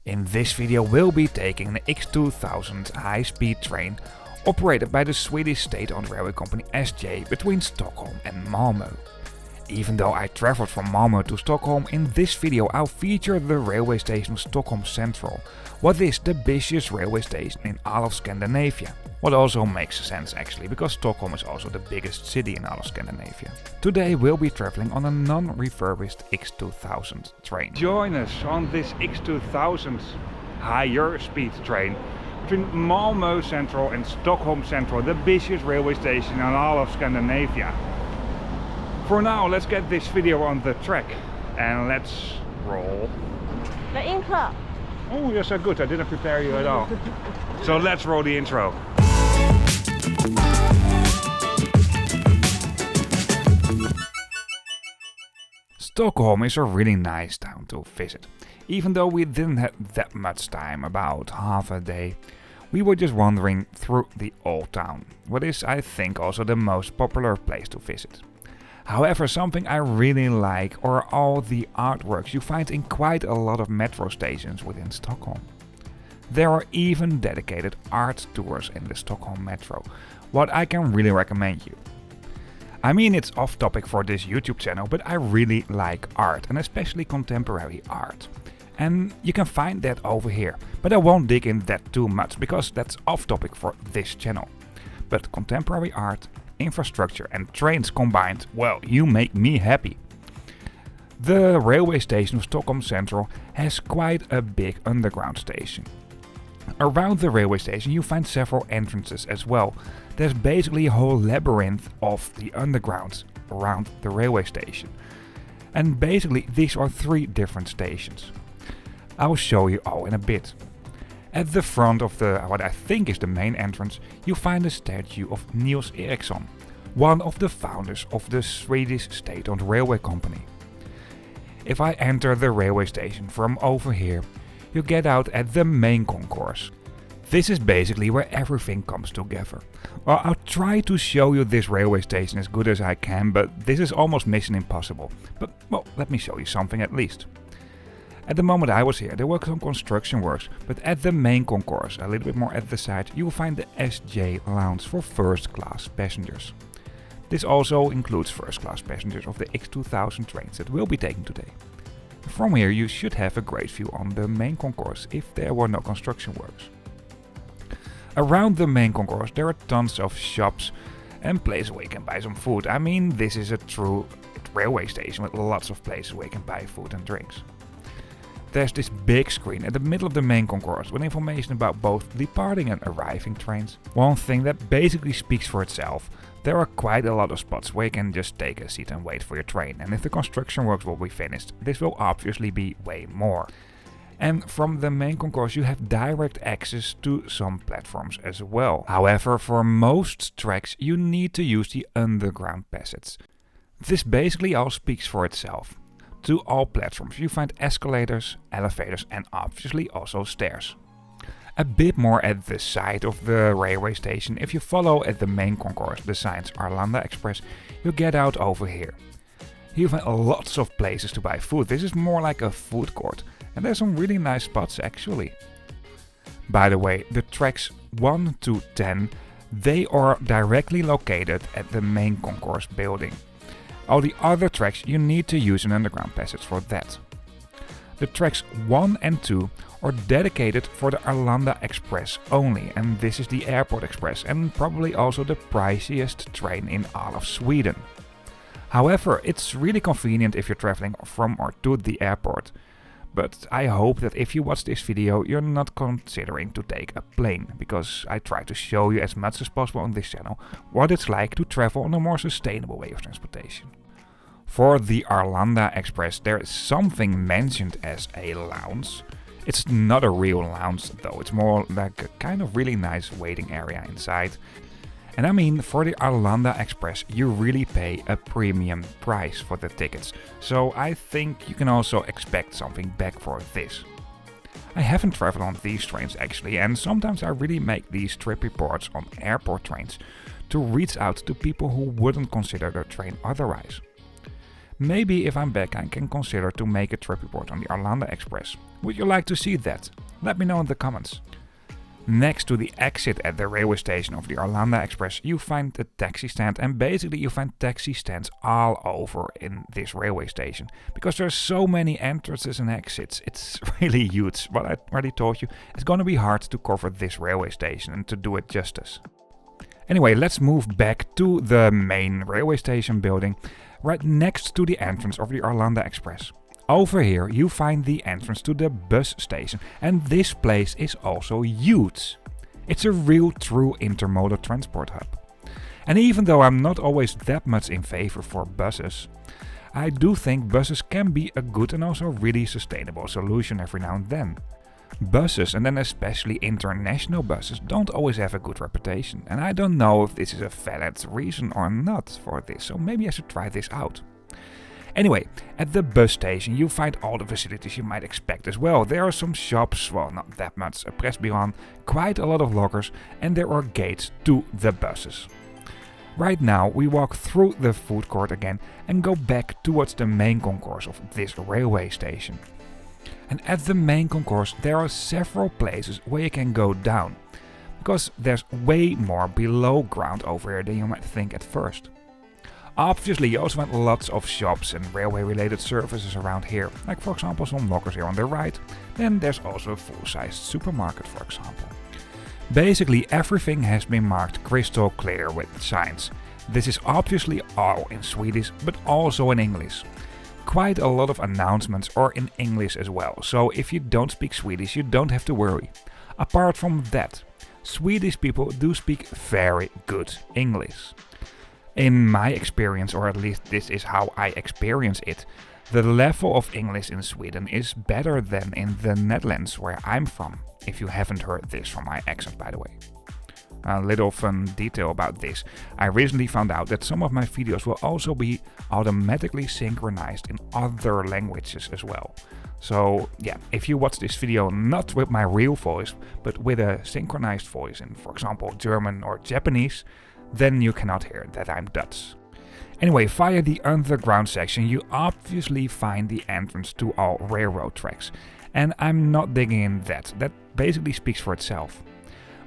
In this video we'll be taking the X2000 high-speed train operated by the Swedish state-owned railway company SJ between Stockholm and Malmö. Even though I travelled from Malmö to Stockholm, in this video I'll feature the railway station of Stockholm Central, what is the busiest railway station in all of Scandinavia. What also makes sense actually, because Stockholm is also the biggest city in all of Scandinavia. Today we'll be travelling on a non-refurbished X2000 train. Join us on this X2000 higher speed train between Malmö Central and Stockholm Central, the busiest railway station in all of Scandinavia. For now, let's get this video on the track and let's roll. The intro. Oh, you're so good, I didn't prepare you at all. So let's roll the intro. Stockholm is a really nice town to visit. Even though we didn't have that much time, about half a day, we were just wandering through the old town, what is I think also the most popular place to visit. However, something I really like are all the artworks you find in quite a lot of metro stations within Stockholm. There are even dedicated art tours in the Stockholm Metro, what I can really recommend you. I mean, it's off topic for this YouTube channel, but I really like art, and especially contemporary art. And you can find that over here, but I won't dig in that too much because that's off topic for this channel. But contemporary art, infrastructure and trains combined, well, you make me happy. The railway station of Stockholm Central has quite a big underground station. Around the railway station you find several entrances as well. There's basically a whole labyrinth of the undergrounds around the railway station. And basically these are three different stations. I'll show you all in a bit. At the front of what I think is the main entrance, you find a statue of Niels Eriksson, one of the founders of the Swedish state-owned railway company. If I enter the railway station from over here, you get out at the main concourse. This is basically where everything comes together. Well, I'll try to show you this railway station as good as I can, but this is almost mission impossible. But well, let me show you something at least. At the moment I was here, there were some construction works, but at the main concourse, a little bit more at the side, you will find the SJ lounge for first class passengers. This also includes first class passengers of the X2000 trains that we'll be taking today. From here you should have a great view on the main concourse if there were no construction works. Around the main concourse there are tons of shops and places where you can buy some food. I mean, this is a true railway station with lots of places where you can buy food and drinks. There's this big screen at the middle of the main concourse with information about both departing and arriving trains. One thing that basically speaks for itself. There are quite a lot of spots where you can just take a seat and wait for your train, and if the construction works will be finished, this will obviously be way more. And from the main concourse you have direct access to some platforms as well. However, for most tracks you need to use the underground passage. This basically all speaks for itself. To all platforms you find escalators, elevators and obviously also stairs. A bit more at the side of the railway station, if you follow at the main concourse the signs Arlanda Express, you get out over here. You find lots of places to buy food. This is more like a food court, and there's some really nice spots actually. By the way, the tracks 1 to 10, they are directly located at the main concourse building. All the other tracks you need to use an underground passage for that. The tracks 1 and 2 are dedicated for the Arlanda Express only, and this is the airport express and probably also the priciest train in all of Sweden. However, it's really convenient if you're traveling from or to the airport. But I hope that if you watch this video you're not considering to take a plane, because I try to show you as much as possible on this channel what it's like to travel on a more sustainable way of transportation. For the Arlanda Express there is something mentioned as a lounge. It's not a real lounge though, it's more like a kind of really nice waiting area inside. And I mean, for the Arlanda Express you really pay a premium price for the tickets, so I think you can also expect something back for this. I haven't traveled on these trains actually, and sometimes I really make these trip reports on airport trains to reach out to people who wouldn't consider the train otherwise. Maybe if I'm back I can consider to make a trip report on the Arlanda Express. Would you like to see that? Let me know in the comments. Next to the exit at the railway station of the Arlanda Express you find the taxi stand, and basically you find taxi stands all over in this railway station. Because there's so many entrances and exits, it's really huge. But I already told you, it's gonna be hard to cover this railway station and to do it justice. Anyway, let's move back to the main railway station building, right next to the entrance of the Arlanda Express. Over here you find the entrance to the bus station, and this place is also huge. It's a real true intermodal transport hub. And even though I'm not always that much in favor for buses, I do think buses can be a good and also really sustainable solution every now and then. Buses, and then especially international buses, don't always have a good reputation, and I don't know if this is a valid reason or not for this, so maybe I should try this out. Anyway, at the bus station you find all the facilities you might expect as well. There are some shops, well not that much, a press bureau, quite a lot of lockers, and there are gates to the buses. Right now we walk through the food court again and go back towards the main concourse of this railway station. And at the main concourse there are several places where you can go down, because there's way more below ground over here than you might think at first. Obviously you also find lots of shops and railway related services around here, like for example some lockers here on the right, then there's also a full-sized supermarket for example. Basically everything has been marked crystal clear with signs. This is obviously all in Swedish but also in English. Quite a lot of announcements are in English as well, so if you don't speak Swedish you don't have to worry. Apart from that, Swedish people do speak very good English. In my experience, or at least this is how I experience it, the level of English in Sweden is better than in the Netherlands where I'm from, if you haven't heard this from my accent by the way. A little fun detail about this, I recently found out that some of my videos will also be automatically synchronized in other languages as well. So yeah, if you watch this video not with my real voice, but with a synchronized voice in for example German or Japanese, then you cannot hear that I'm Dutch. Anyway, via the underground section you obviously find the entrance to all railroad tracks. And I'm not digging in that basically speaks for itself.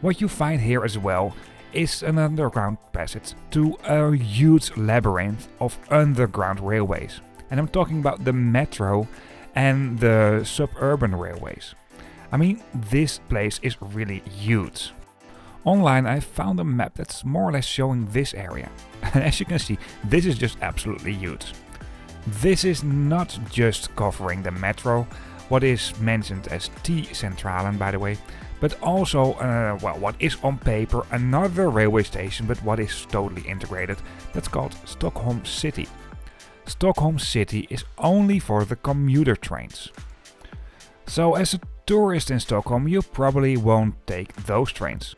What you find here as well is an underground passage to a huge labyrinth of underground railways. And I'm talking about the metro and the suburban railways. I mean, this place is really huge. Online I found a map that's more or less showing this area, and as you can see this is just absolutely huge. This is not just covering the metro, what is mentioned as T-Centralen by the way, but also what is on paper another railway station but what is totally integrated, that's called Stockholm City. Stockholm City is only for the commuter trains. So as a tourist in Stockholm you probably won't take those trains.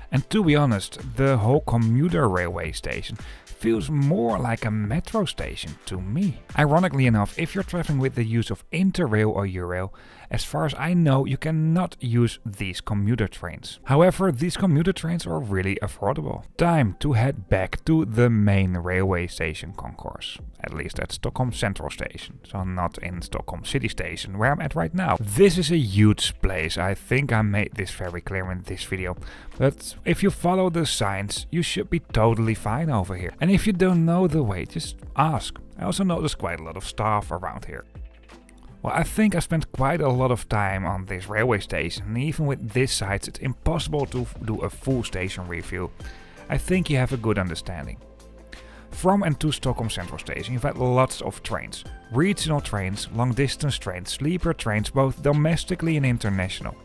And to be honest, the whole commuter railway station feels more like a metro station to me. Ironically enough, if you're traveling with the use of Interrail or Eurail, as far as I know you cannot use these commuter trains. However, these commuter trains are really affordable. Time to head back to the main railway station concourse. At least at Stockholm Central Station, so not in Stockholm City Station where I'm at right now. This is a huge place, I think I made this very clear in this video. But if you follow the signs, you should be totally fine over here. And if you don't know the way, just ask. I also noticed quite a lot of staff around here. Well, I think I spent quite a lot of time on this railway station, and even with this sites it's impossible to do a full station review. I think you have a good understanding. From and to Stockholm Central Station you've had lots of trains. Regional trains, long distance trains, sleeper trains, both domestically and international.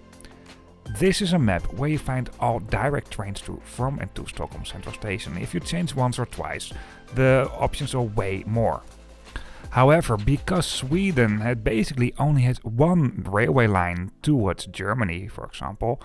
This is a map where you find all direct trains from and to Stockholm Central Station. If you change once or twice, the options are way more. However, because Sweden had basically only had one railway line towards Germany, for example,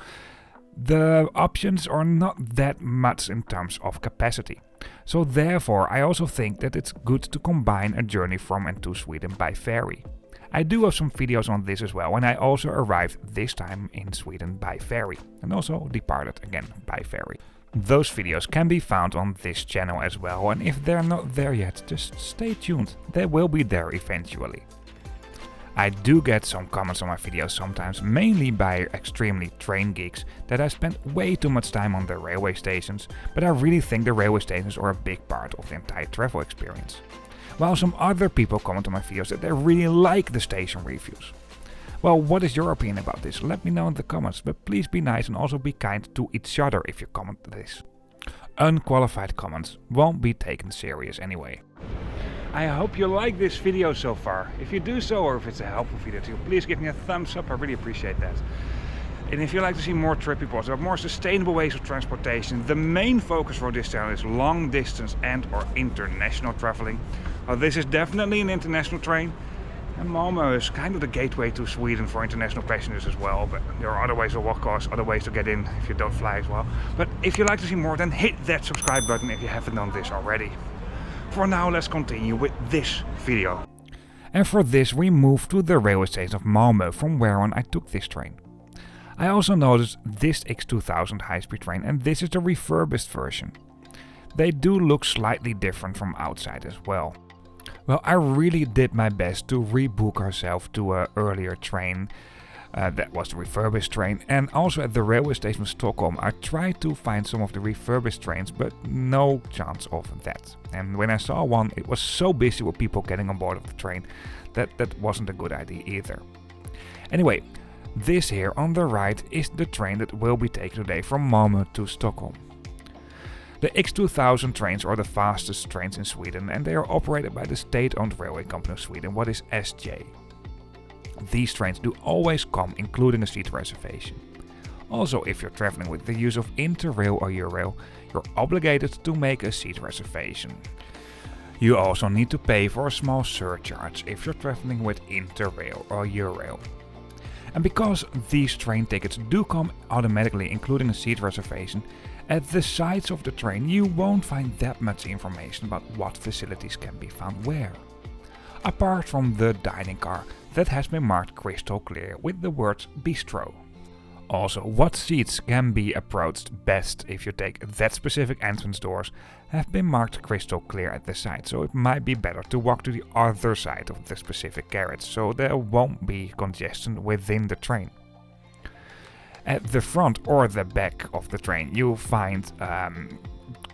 the options are not that much in terms of capacity. So therefore, I also think that it's good to combine a journey from and to Sweden by ferry. I do have some videos on this as well, and I also arrived this time in Sweden by ferry, and also departed again by ferry. Those videos can be found on this channel as well, and if they're not there yet, just stay tuned, they will be there eventually. I do get some comments on my videos sometimes, mainly by extremely train geeks, that I spend way too much time on the railway stations, but I really think the railway stations are a big part of the entire travel experience. While some other people comment on my videos that they really like the station reviews. Well, what is your opinion about this? Let me know in the comments, but please be nice and also be kind to each other if you comment this. Unqualified comments won't be taken serious anyway. I hope you like this video so far. If you do so, or if it's a helpful video to you, please give me a thumbs up, I really appreciate that. And if you'd like to see more trip reports about more sustainable ways of transportation, the main focus for this channel is long distance and or international traveling. Well, this is definitely an international train. And Malmö is kind of the gateway to Sweden for international passengers as well, but there are other ways to walk across, other ways to get in if you don't fly as well. But if you'd like to see more, then hit that subscribe button if you haven't done this already. For now, let's continue with this video. And for this we move to the railway station of Malmö, from where on I took this train. I also noticed this X2000 high-speed train, and this is the refurbished version. They do look slightly different from outside as well. Well, I really did my best to rebook ourselves to an earlier train. That was the refurbished train, and also at the railway station of Stockholm I tried to find some of the refurbished trains, but no chance of that. And when I saw one, it was so busy with people getting on board of the train that wasn't a good idea either. Anyway, this here on the right is the train that will be taken today from Malmö to Stockholm. The X2000 trains are the fastest trains in Sweden, and they are operated by the state-owned railway company of Sweden, what is SJ. These trains do always come including a seat reservation. Also, if you're traveling with the use of Interrail or Eurail, you're obligated to make a seat reservation. You also need to pay for a small surcharge if you're traveling with Interrail or Eurail. And because these train tickets do come automatically including a seat reservation, at the sides of the train you won't find that much information about what facilities can be found where. Apart from the dining car that has been marked crystal clear with the words bistro. Also, what seats can be approached best if you take that specific entrance doors have been marked crystal clear at the side, so it might be better to walk to the other side of the specific carriage so there won't be congestion within the train. At the front or the back of the train you'll find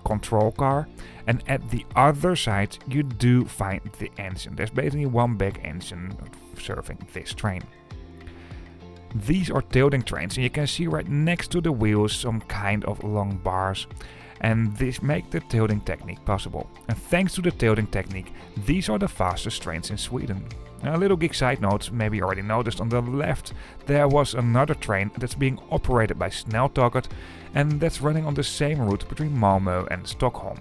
control car, and at the other side you do find the engine. There's basically one big engine serving this train. These are tilting trains, and you can see right next to the wheels some kind of long bars, and this makes the tilting technique possible. And thanks to the tilting technique, these are the fastest trains in Sweden. A little geek side note, maybe you already noticed on the left there was another train that's being operated by Snälltåget, and that's running on the same route between Malmö and Stockholm.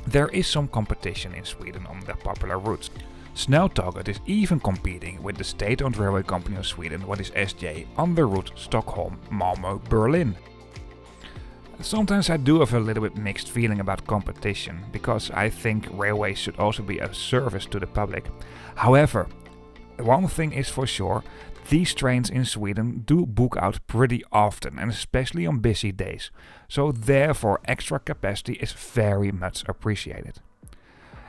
There is some competition in Sweden on the popular routes. Snälltåget is even competing with the state-owned railway company of Sweden, what is SJ, on the route Stockholm, Malmö, Berlin. Sometimes I do have a little bit mixed feeling about competition, because I think railways should also be a service to the public. However, one thing is for sure, these trains in Sweden do book out pretty often, and especially on busy days, so therefore extra capacity is very much appreciated.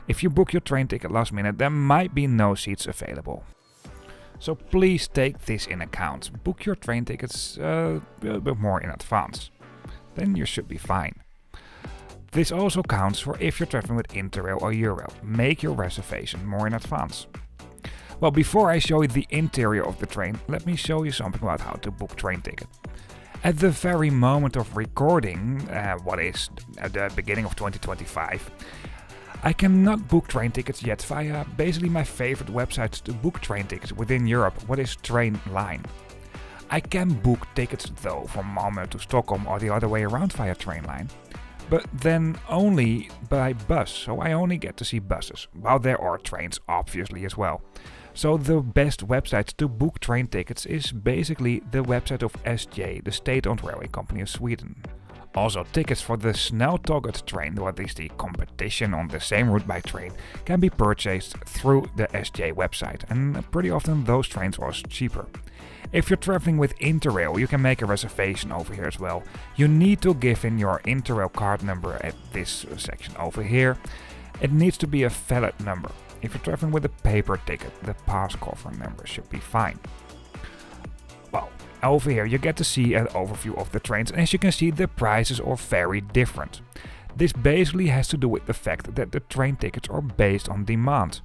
If you book your train ticket last minute, there might be no seats available. So please take this in account, book your train tickets a bit more in advance. Then you should be fine. This also counts for if you're traveling with Interrail or Eurail. Make your reservation more in advance. Well, before I show you the interior of the train, let me show you something about how to book train ticket. At the very moment of recording, what is at the beginning of 2025, I cannot book train tickets yet via basically my favorite websites to book train tickets within Europe, what is Trainline. I can book tickets though from Malmö to Stockholm or the other way around via Trainline, but then only by bus, so I only get to see buses, while there are trains obviously as well. So the best website to book train tickets is basically the website of SJ, the state-owned railway company of Sweden. Also, tickets for the Snälltåget train, or at least the competition on the same route by train, can be purchased through the SJ website, and pretty often those trains are cheaper. If you're traveling with Interrail, you can make a reservation over here as well. You need to give in your Interrail card number at this section over here. It needs to be a valid number. If you're traveling with a paper ticket, the pass cover number should be fine. Well, over here you get to see an overview of the trains, and as you can see, the prices are very different. This basically has to do with the fact that the train tickets are based on demand.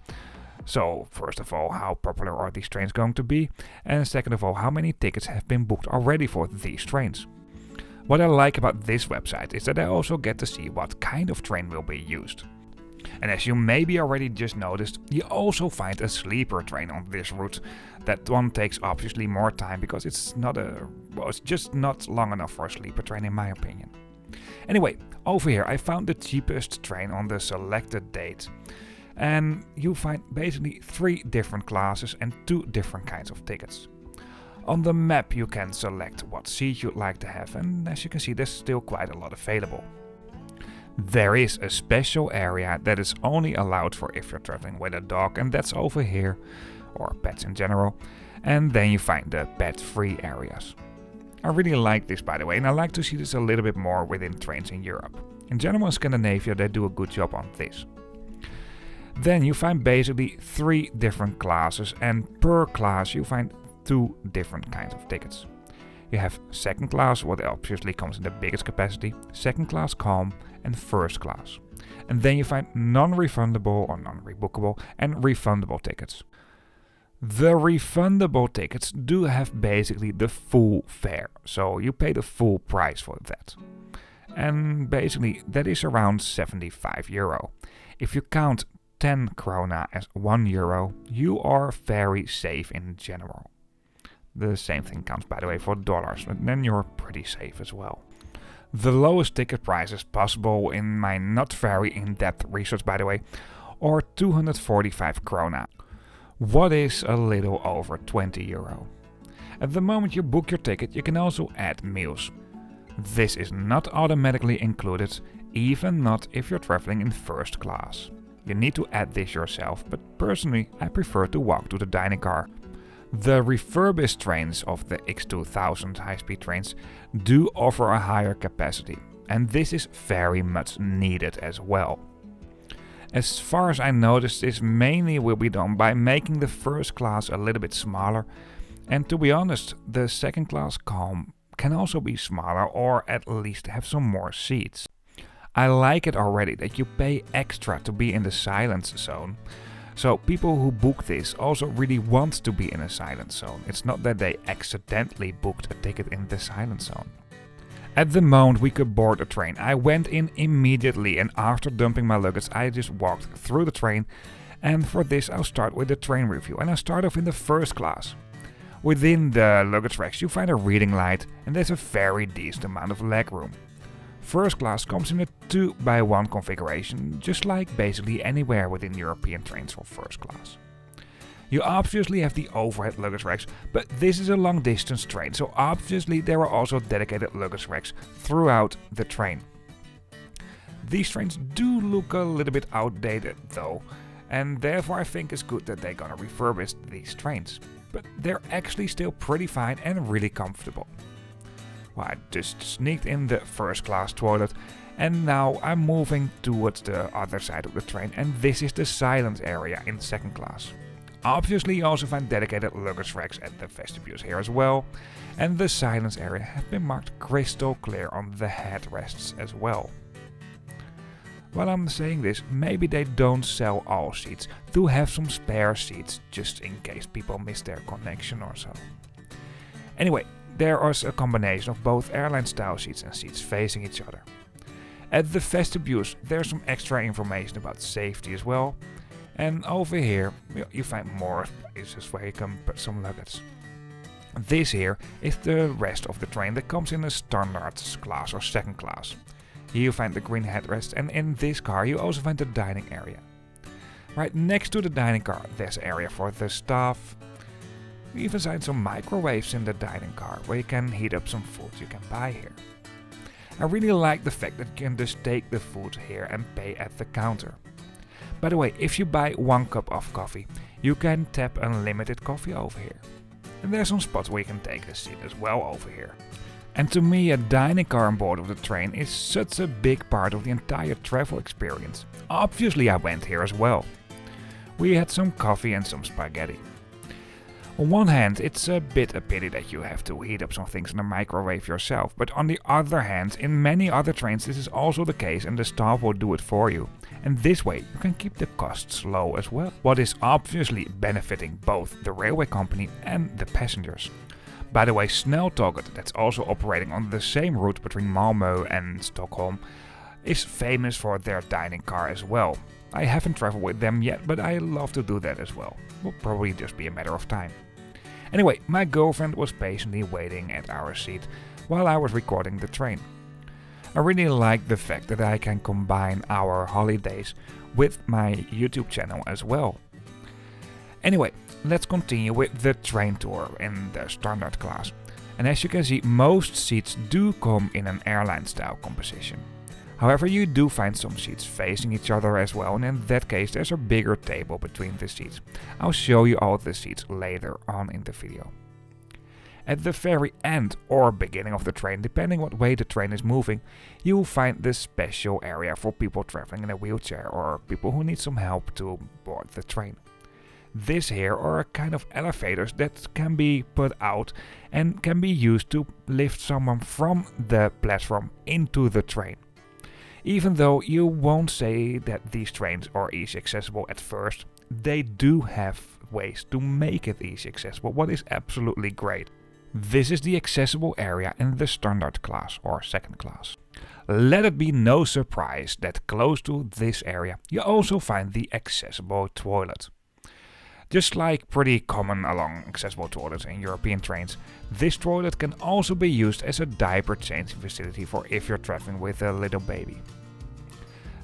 So, first of all, how popular are these trains going to be? And second of all, how many tickets have been booked already for these trains? What I like about this website is that I also get to see what kind of train will be used. And as you maybe already just noticed, you also find a sleeper train on this route. That one takes obviously more time because it's just not long enough for a sleeper train in my opinion. Anyway, over here I found the cheapest train on the selected date. And you find basically 3 different classes and 2 different kinds of tickets. On the map you can select what seat you'd like to have, and as you can see there's still quite a lot available. There is a special area that is only allowed for if you're traveling with a dog, and that's over here, or pets in general. And then you find the pet-free areas. I really like this, by the way, and I like to see this a little bit more within trains in Europe. In general in Scandinavia they do a good job on this. Then you find basically 3 different classes, and per class you find 2 different kinds of tickets. You have second class, what obviously comes in the biggest capacity, second class calm, and first class. And then you find non-refundable or non-rebookable and refundable tickets. The refundable tickets do have basically the full fare, so you pay the full price for that. And basically that is around €75. If you count 10 krona as €1, you are very safe in general. The same thing counts by the way for dollars, but then you're pretty safe as well. The lowest ticket prices possible in my not very in-depth research by the way are 245 krona. What is a little over €20. At the moment you book your ticket you can also add meals. This is not automatically included, even not if you're traveling in first class. You need to add this yourself, but personally I prefer to walk to the dining car. The refurbished trains of the X2000 high-speed trains do offer a higher capacity, and this is very much needed as well. As far as I noticed, this mainly will be done by making the first class a little bit smaller, and to be honest, the second class calm can also be smaller or at least have some more seats. I like it already that you pay extra to be in the silence zone. So people who book this also really want to be in a silent zone. It's not that they accidentally booked a ticket in the silent zone. At the moment we could board a train, I went in immediately, and after dumping my luggage I just walked through the train. And for this I'll start with the train review, and I'll start off in the first class. Within the luggage racks you find a reading light, and there's a very decent amount of legroom. First class comes in a 2x1 configuration, just like basically anywhere within European trains for first class. You obviously have the overhead luggage racks, but this is a long distance train, so obviously there are also dedicated luggage racks throughout the train. These trains do look a little bit outdated though, and therefore I think it's good that they're gonna refurbish these trains. But they're actually still pretty fine and really comfortable. Well, I just sneaked in the first class toilet, and now I'm moving towards the other side of the train, and this is the silence area in second class. Obviously you also find dedicated luggage racks at the vestibules here as well, and the silence area has been marked crystal clear on the headrests as well. While I'm saying this, maybe they don't sell all seats, to have some spare seats just in case people miss their connection or so. Anyway, there is a combination of both airline style seats and seats facing each other. At the vestibules there's some extra information about safety as well, and over here you find more places where you can put some luggage. This here is the rest of the train that comes in a standard class or second class. Here you find the green headrest, and in this car you also find the dining area. Right next to the dining car there's an area for the staff. We even find some microwaves in the dining car where you can heat up some food you can buy here. I really like the fact that you can just take the food here and pay at the counter. By the way, if you buy 1 cup of coffee, you can tap unlimited coffee over here. and there's some spots where you can take a seat as well over here. And to me, a dining car on board of the train is such a big part of the entire travel experience. Obviously I went here as well. We had some coffee and some spaghetti. On one hand, it's a bit a pity that you have to heat up some things in the microwave yourself, but on the other hand, in many other trains this is also the case and the staff will do it for you. And this way you can keep the costs low as well, what is obviously benefiting both the railway company and the passengers. By the way, Sneltåget, that's also operating on the same route between Malmö and Stockholm, is famous for their dining car as well. I haven't traveled with them yet, but I love to do that as well. Will probably just be a matter of time. Anyway, my girlfriend was patiently waiting at our seat while I was recording the train. I really like the fact that I can combine our holidays with my YouTube channel as well. Anyway, let's continue with the train tour in the standard class. And as you can see, most seats do come in an airline style composition. However, you do find some seats facing each other as well, and in that case there's a bigger table between the seats. I'll show you all the seats later on in the video. At the very end or beginning of the train, depending what way the train is moving, you will find this special area for people traveling in a wheelchair or people who need some help to board the train. This here are a kind of elevators that can be put out and can be used to lift someone from the platform into the train. Even though you won't say that these trains are easy accessible at first, they do have ways to make it easy accessible, what is absolutely great. This is the accessible area in the standard class or second class. Let it be no surprise that close to this area you also find the accessible toilet. Just like pretty common along accessible toilets in European trains, this toilet can also be used as a diaper changing facility for if you're traveling with a little baby.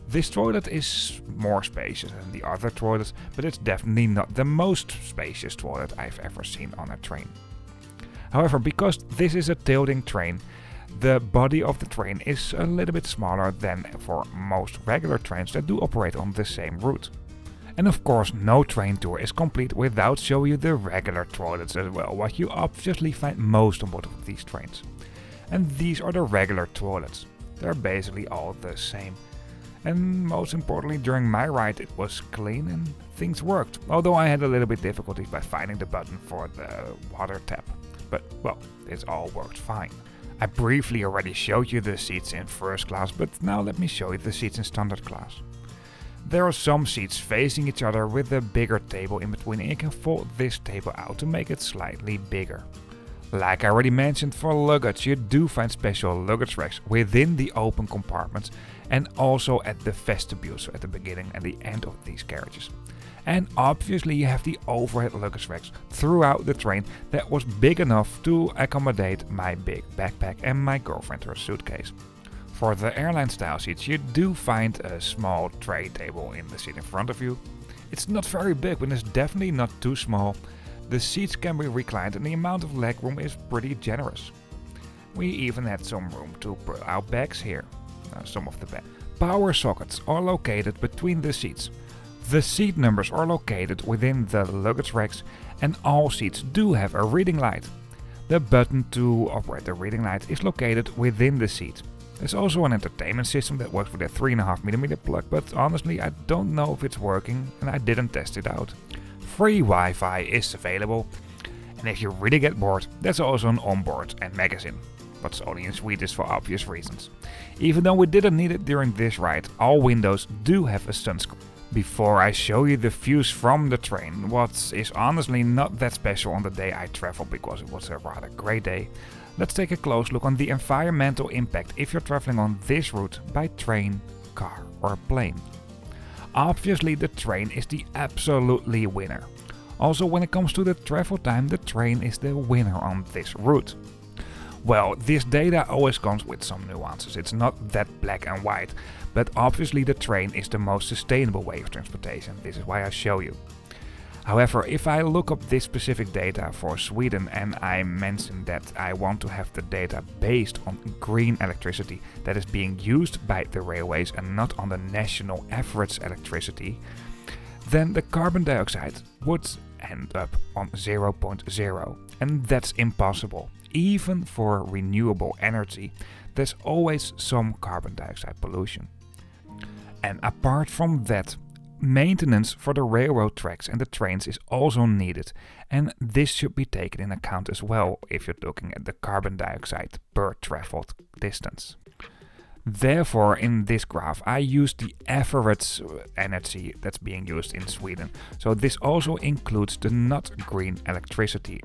This toilet is more spacious than the other toilets, but it's definitely not the most spacious toilet I've ever seen on a train. However, because this is a tilting train, the body of the train is a little bit smaller than for most regular trains that do operate on the same route. And of course, no train tour is complete without showing you the regular toilets as well, what you obviously find most on board of these trains. And these are the regular toilets. They're basically all the same. And most importantly, during my ride it was clean and things worked, although I had a little bit difficulties by finding the button for the water tap. But well, it all worked fine. I briefly already showed you the seats in first class, but now let me show you the seats in standard class. There are some seats facing each other with a bigger table in between, and you can fold this table out to make it slightly bigger. Like I already mentioned, for luggage you do find special luggage racks within the open compartments and also at the vestibule, so at the beginning and the end of these carriages. And obviously you have the overhead luggage racks throughout the train that was big enough to accommodate my big backpack and my girlfriend her suitcase. For the airline style seats you do find a small tray table in the seat in front of you. It's not very big, but it's definitely not too small. The seats can be reclined and the amount of legroom is pretty generous. We even had some room to put our bags here. Some of the bags. Power sockets are located between the seats. The seat numbers are located within the luggage racks and all seats do have a reading light. The button to operate the reading light is located within the seat. There's also an entertainment system that works with a 3.5mm plug, but honestly I don't know if it's working and I didn't test it out. Free Wi-Fi is available, and if you really get bored, there's also an onboard and magazine, but it's only in Swedish for obvious reasons. Even though we didn't need it during this ride, all windows do have a sunscreen. Before I show you the views from the train, what is honestly not that special on the day I traveled because it was a rather great day, let's take a close look on the environmental impact if you're traveling on this route by train, car or plane. Obviously the train is the absolutely winner. Also when it comes to the travel time, the train is the winner on this route. Well, this data always comes with some nuances, it's not that black and white, but obviously the train is the most sustainable way of transportation, this is why I show you. However, if I look up this specific data for Sweden and I mention that I want to have the data based on green electricity that is being used by the railways and not on the national average electricity, then the carbon dioxide would end up on 0.0. And that's impossible. Even for renewable energy, there's always some carbon dioxide pollution. And apart from that, maintenance for the railroad tracks and the trains is also needed, and this should be taken in account as well if you're looking at the carbon dioxide per traveled distance. Therefore, in this graph, I use the average energy that's being used in Sweden, so this also includes the not green electricity.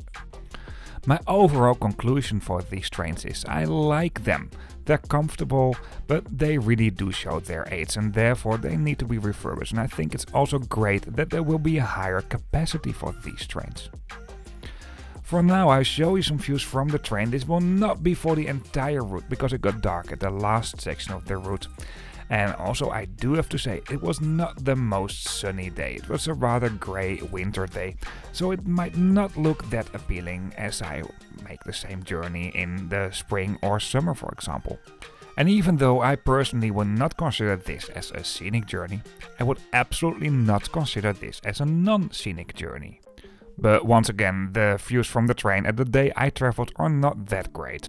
My overall conclusion for these trains is I like them. They're comfortable, but they really do show their age and therefore they need to be refurbished, and I think it's also great that there will be a higher capacity for these trains. For now, I'll show you some views from the train. This will not be for the entire route because it got dark at the last section of the route. And also I do have to say, it was not the most sunny day. It was a rather grey winter day, so it might not look that appealing as I make the same journey in the spring or summer, for example. And even though I personally would not consider this as a scenic journey, I would absolutely not consider this as a non-scenic journey. But once again, the views from the train at the day I travelled are not that great.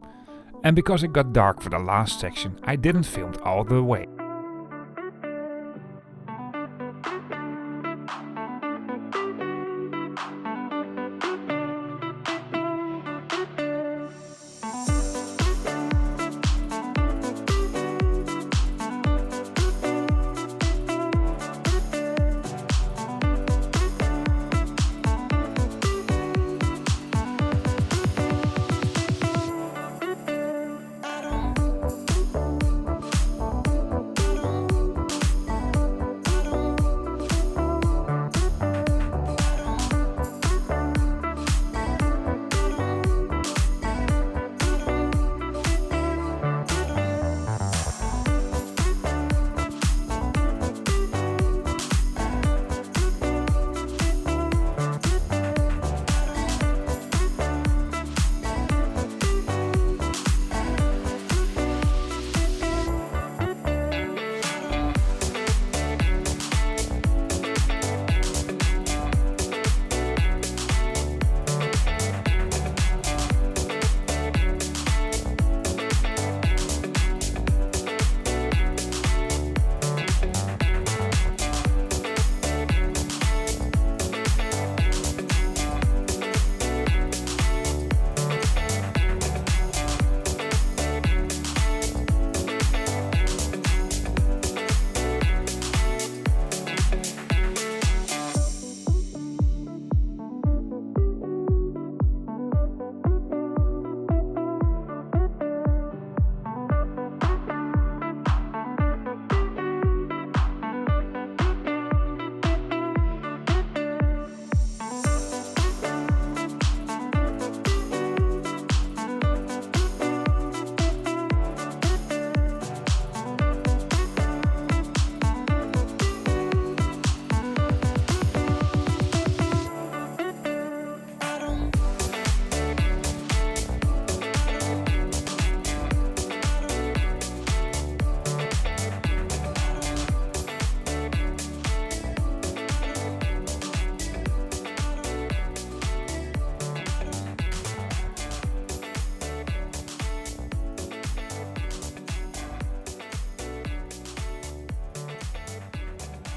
And because it got dark for the last section, I didn't film all the way.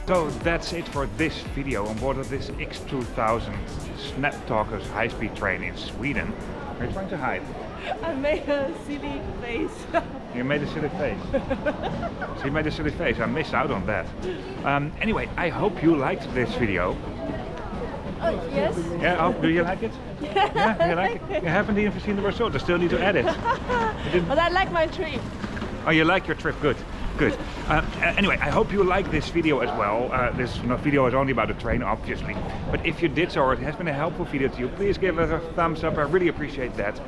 So that's it for this video on board of this X2000 Snaptalkers high-speed train in Sweden. Are you trying to hide? I made a silly face. You made a silly face. So you made a silly face. I missed out on that. Anyway, I hope you liked this video. Yes. Yeah. Oh, do you like it? Yeah. You like it? You haven't even seen the result. I still need to edit. But I like my trip. Oh, you like your trip? Good. Good. Anyway, I hope you like this video as well. This video is only about the train, obviously. But if you did so, or it has been a helpful video to you, please give it a thumbs up. I really appreciate that.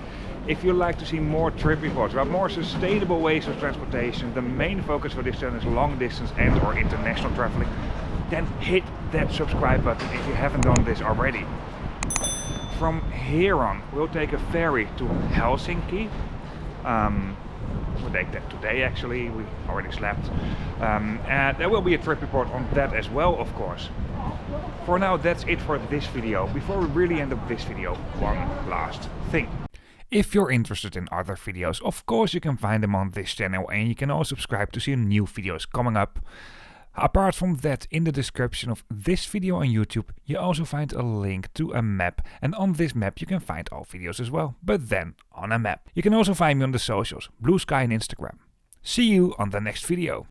If you'd like to see more trip reports about more sustainable ways of transportation, the main focus for this channel is long distance and or international traveling, then hit that subscribe button if you haven't done this already. From here on, we'll take a ferry to Helsinki. We'll take that today actually, we already slept. And there will be a trip report on that as well, of course. For now, that's it for this video. Before we really end up this video, one last thing. If you're interested in other videos, of course you can find them on this channel, and you can also subscribe to see new videos coming up. Apart from that, in the description of this video on YouTube, you also find a link to a map, and on this map you can find all videos as well, but then on a map. You can also find me on the socials, Blue Sky and Instagram. See you on the next video.